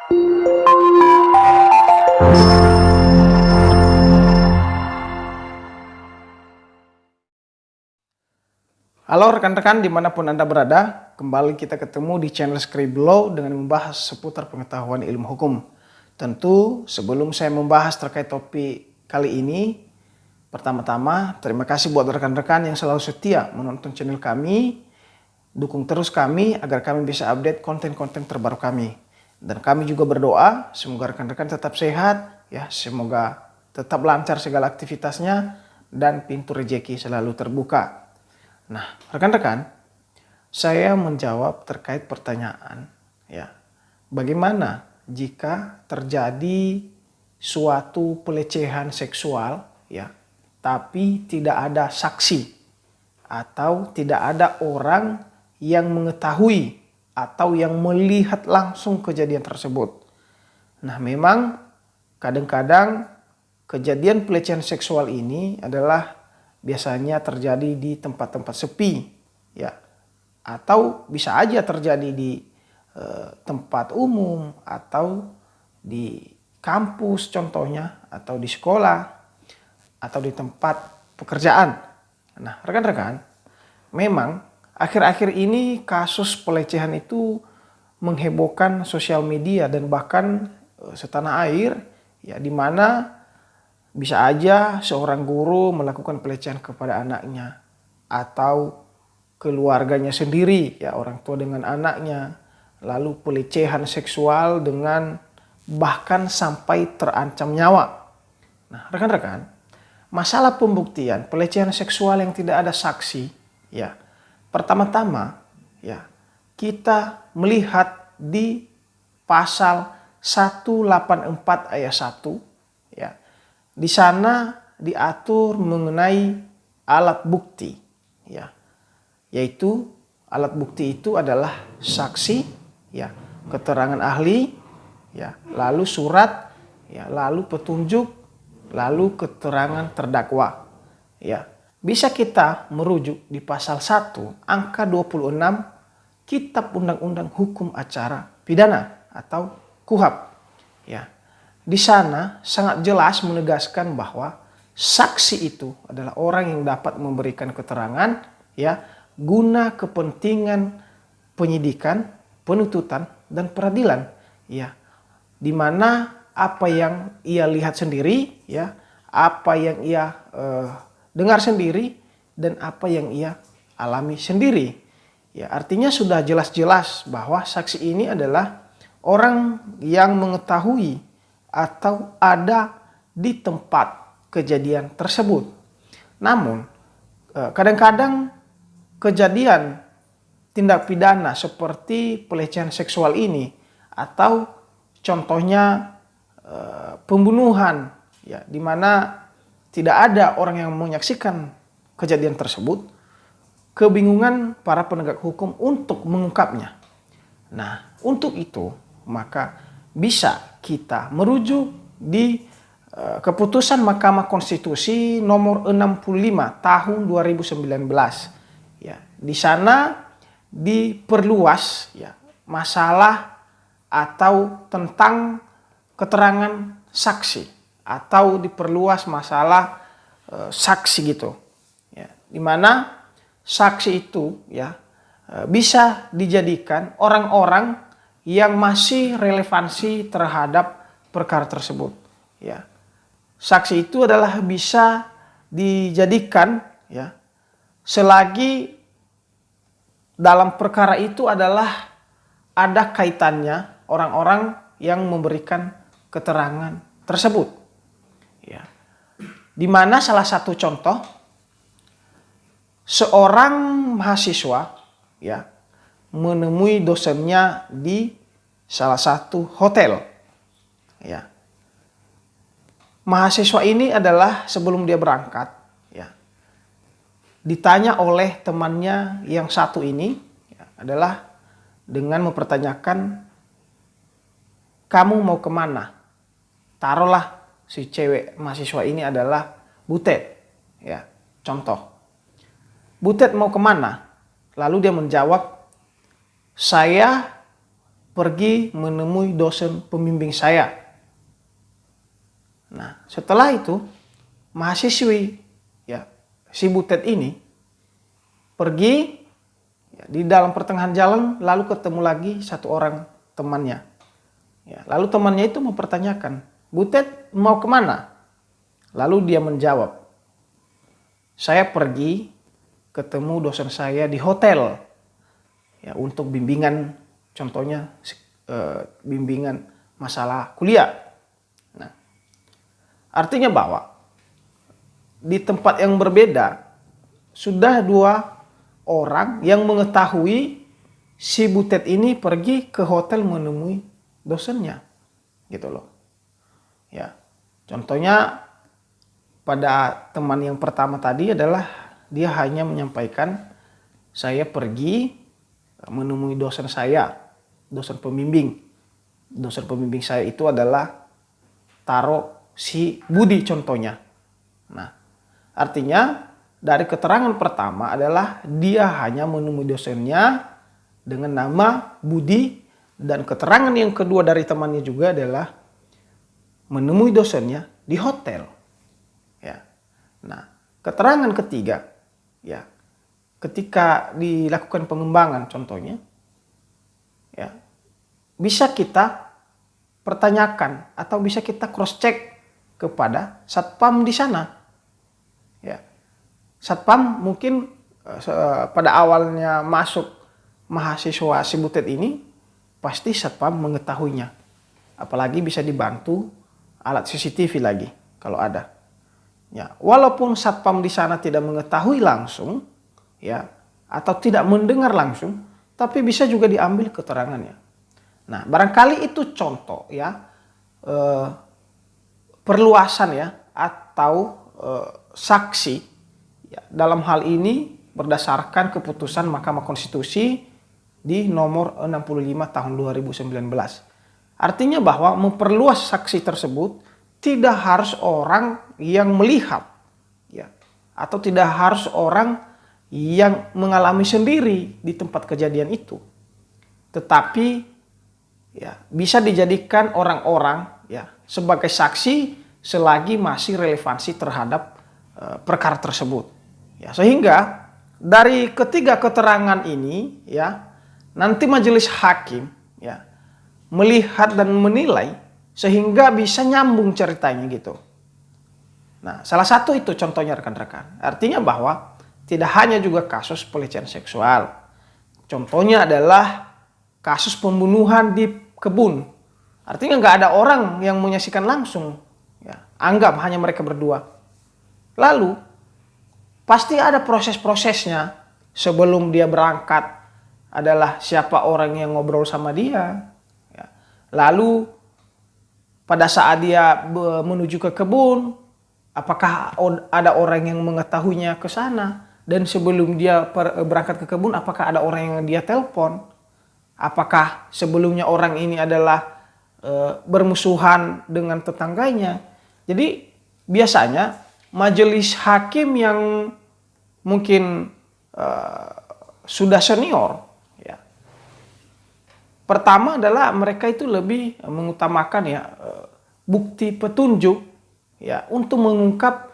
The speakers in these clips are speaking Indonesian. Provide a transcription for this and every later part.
Halo rekan-rekan dimanapun Anda berada, kembali kita ketemu di channel Scriblo dengan membahas seputar pengetahuan ilmu hukum. Tentu sebelum saya membahas terkait topik kali ini, pertama-tama terima kasih buat rekan-rekan yang selalu setia menonton channel kami. Dukung terus kami agar kami bisa update konten-konten terbaru kami. Dan kami juga berdoa semoga rekan-rekan tetap sehat, ya, semoga tetap lancar segala aktivitasnya dan pintu rezeki selalu terbuka. Nah, rekan-rekan, saya menjawab terkait pertanyaan, ya, bagaimana jika terjadi suatu pelecehan seksual, ya, tapi tidak ada saksi atau tidak ada orang yang mengetahui atau yang melihat langsung kejadian tersebut. Nah, memang kadang-kadang kejadian pelecehan seksual ini adalah biasanya terjadi di tempat-tempat sepi, ya, atau bisa aja terjadi di tempat umum atau di kampus contohnya, atau di sekolah, atau di tempat pekerjaan. Nah, rekan-rekan, memang akhir-akhir ini kasus pelecehan itu menghebohkan sosial media dan bahkan setanah air, ya, di mana bisa aja seorang guru melakukan pelecehan kepada anaknya atau keluarganya sendiri, ya, orang tua dengan anaknya, lalu pelecehan seksual dengan bahkan sampai terancam nyawa. Nah, rekan-rekan, masalah pembuktian pelecehan seksual yang tidak ada saksi, ya, pertama-tama, ya, kita melihat di pasal 184 ayat 1, ya. Di sana diatur mengenai alat bukti, ya, yaitu alat bukti itu adalah saksi, ya, keterangan ahli, ya, lalu surat, ya, lalu petunjuk, lalu keterangan terdakwa, ya. Bisa kita merujuk di pasal 1 angka 26 Kitab Undang-Undang Hukum Acara Pidana atau KUHP, ya. Di sana sangat jelas menegaskan bahwa saksi itu adalah orang yang dapat memberikan keterangan, ya, guna kepentingan penyidikan, penuntutan, dan peradilan, ya, di mana apa yang ia lihat sendiri, ya, apa yang ia dengar sendiri, dan apa yang ia alami sendiri, ya. Artinya sudah jelas-jelas bahwa saksi ini adalah orang yang mengetahui atau ada di tempat kejadian tersebut. Namun, kadang-kadang kejadian tindak pidana seperti pelecehan seksual ini atau contohnya pembunuhan, ya, di mana tidak ada orang yang menyaksikan kejadian tersebut, kebingungan para penegak hukum untuk mengungkapnya. Nah, untuk itu maka bisa kita merujuk di keputusan Mahkamah Konstitusi nomor 65 tahun 2019. Ya, di sana diperluas, ya, masalah atau tentang keterangan saksi atau diperluas masalah saksi gitu. Ya, di mana saksi itu, ya, bisa dijadikan orang-orang yang masih relevansi terhadap perkara tersebut, ya. Saksi itu adalah bisa dijadikan, ya, selagi dalam perkara itu adalah ada kaitannya orang-orang yang memberikan keterangan tersebut, ya. Di mana salah satu contoh seorang mahasiswa, ya, menemui dosennya di salah satu hotel, ya. Mahasiswa ini adalah sebelum dia berangkat, ya, ditanya oleh temannya yang satu ini, ya, adalah dengan mempertanyakan, kamu mau kemana? Taruhlah si cewek mahasiswa ini adalah Butet, ya, contoh. Butet mau kemana? Lalu dia menjawab, saya pergi menemui dosen pembimbing saya. Nah, setelah itu mahasiswi ya si Butet ini pergi ya, di dalam pertengahan jalan lalu ketemu lagi satu orang temannya. Ya, lalu temannya itu mempertanyakan, "Butet mau kemana?" Lalu dia menjawab, "Saya pergi ketemu dosen saya di hotel ya untuk bimbingan, contohnya bimbingan masalah kuliah." Nah, artinya bahwa di tempat yang berbeda sudah dua orang yang mengetahui si Butet ini pergi ke hotel menemui dosennya, gitu loh. Ya, contohnya pada teman yang pertama tadi adalah dia hanya menyampaikan, "Saya pergi menemui dosen saya, dosen pembimbing. Dosen pembimbing saya itu adalah Taro si Budi," contohnya. Nah, artinya dari keterangan pertama adalah dia hanya menemui dosennya dengan nama Budi, dan keterangan yang kedua dari temannya juga adalah menemui dosennya di hotel. Ya. Nah, keterangan ketiga ya ketika dilakukan pengembangan contohnya ya bisa kita pertanyakan atau bisa kita cross check kepada satpam di sana. Ya. Satpam mungkin pada awalnya masuk mahasiswa si Butet ini pasti satpam mengetahuinya. Apalagi bisa dibantu alat CCTV lagi kalau ada. Ya, walaupun satpam di sana tidak mengetahui langsung ya atau tidak mendengar langsung, tapi bisa juga diambil keterangannya. Nah, barangkali itu contoh ya perluasan ya atau saksi ya, dalam hal ini berdasarkan keputusan Mahkamah Konstitusi di nomor 65 tahun 2019. Artinya bahwa memperluas saksi tersebut tidak harus orang yang melihat ya atau tidak harus orang yang mengalami sendiri di tempat kejadian itu. Tetapi ya bisa dijadikan orang-orang ya sebagai saksi selagi masih relevansi terhadap perkara tersebut. Ya, sehingga dari ketiga keterangan ini ya nanti majelis hakim ya melihat dan menilai sehingga bisa nyambung ceritanya gitu. Nah, salah satu itu contohnya rekan-rekan. Artinya bahwa tidak hanya juga kasus pelecehan seksual. Contohnya adalah kasus pembunuhan di kebun. Artinya nggak ada orang yang menyaksikan langsung. Ya, anggap hanya mereka berdua. Lalu pasti ada proses-prosesnya sebelum dia berangkat adalah siapa orang yang ngobrol sama dia. Ya. Lalu pada saat dia menuju ke kebun, apakah ada orang yang mengetahuinya ke sana? Dan sebelum dia berangkat ke kebun, apakah ada orang yang dia telepon? Apakah sebelumnya orang ini adalah bermusuhan dengan tetangganya? Jadi biasanya majelis hakim yang mungkin sudah senior, ya, pertama adalah mereka itu lebih mengutamakan ya bukti petunjuk ya untuk mengungkap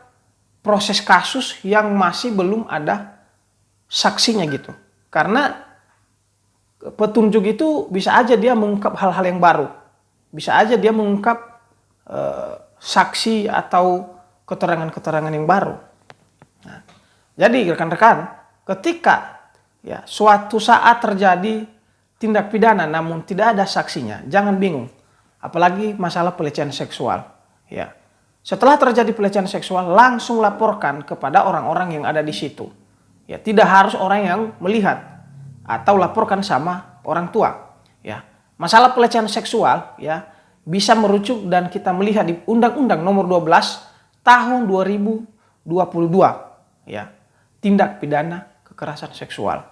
proses kasus yang masih belum ada saksinya gitu. Karena petunjuk itu bisa aja dia mengungkap hal-hal yang baru, bisa aja dia mengungkap saksi atau keterangan-keterangan yang baru. Nah, jadi rekan-rekan, ketika ya suatu saat terjadi tindak pidana namun tidak ada saksinya, jangan bingung. Apalagi masalah pelecehan seksual. Ya, setelah terjadi pelecehan seksual langsung laporkan kepada orang-orang yang ada di situ. Ya, tidak harus orang yang melihat atau laporkan sama orang tua. Ya, masalah pelecehan seksual ya bisa merujuk dan kita melihat di Undang-Undang Nomor 12 Tahun 2022 ya, tindak pidana kekerasan seksual.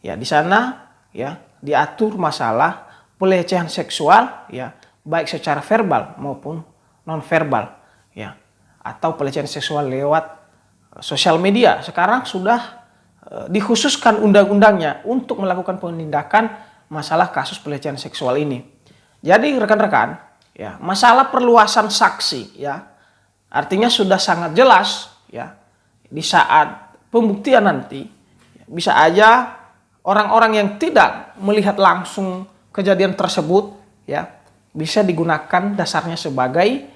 Ya, di sana ya diatur masalah pelecehan seksual ya, baik secara verbal maupun non verbal ya, atau pelecehan seksual lewat sosial media. Sekarang sudah dikhususkan undang-undangnya untuk melakukan penindakan masalah kasus pelecehan seksual ini. Jadi rekan-rekan, ya, masalah perluasan saksi, ya, artinya sudah sangat jelas, ya, di saat pembuktian nanti bisa aja orang-orang yang tidak melihat langsung kejadian tersebut, ya, bisa digunakan dasarnya sebagai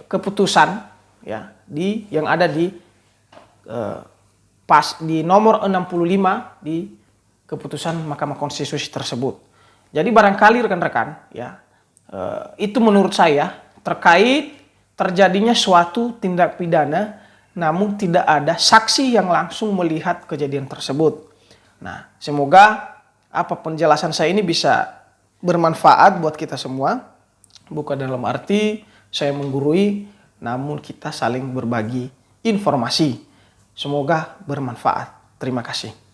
keputusan, ya, yang ada di di nomor 65 di keputusan Mahkamah Konstitusi tersebut. Jadi barangkali rekan-rekan, ya, itu menurut saya terkait terjadinya suatu tindak pidana namun tidak ada saksi yang langsung melihat kejadian tersebut. Nah, semoga apa penjelasan saya ini bisa bermanfaat buat kita semua. Bukan dalam arti saya menggurui, namun kita saling berbagi informasi. Semoga bermanfaat. Terima kasih.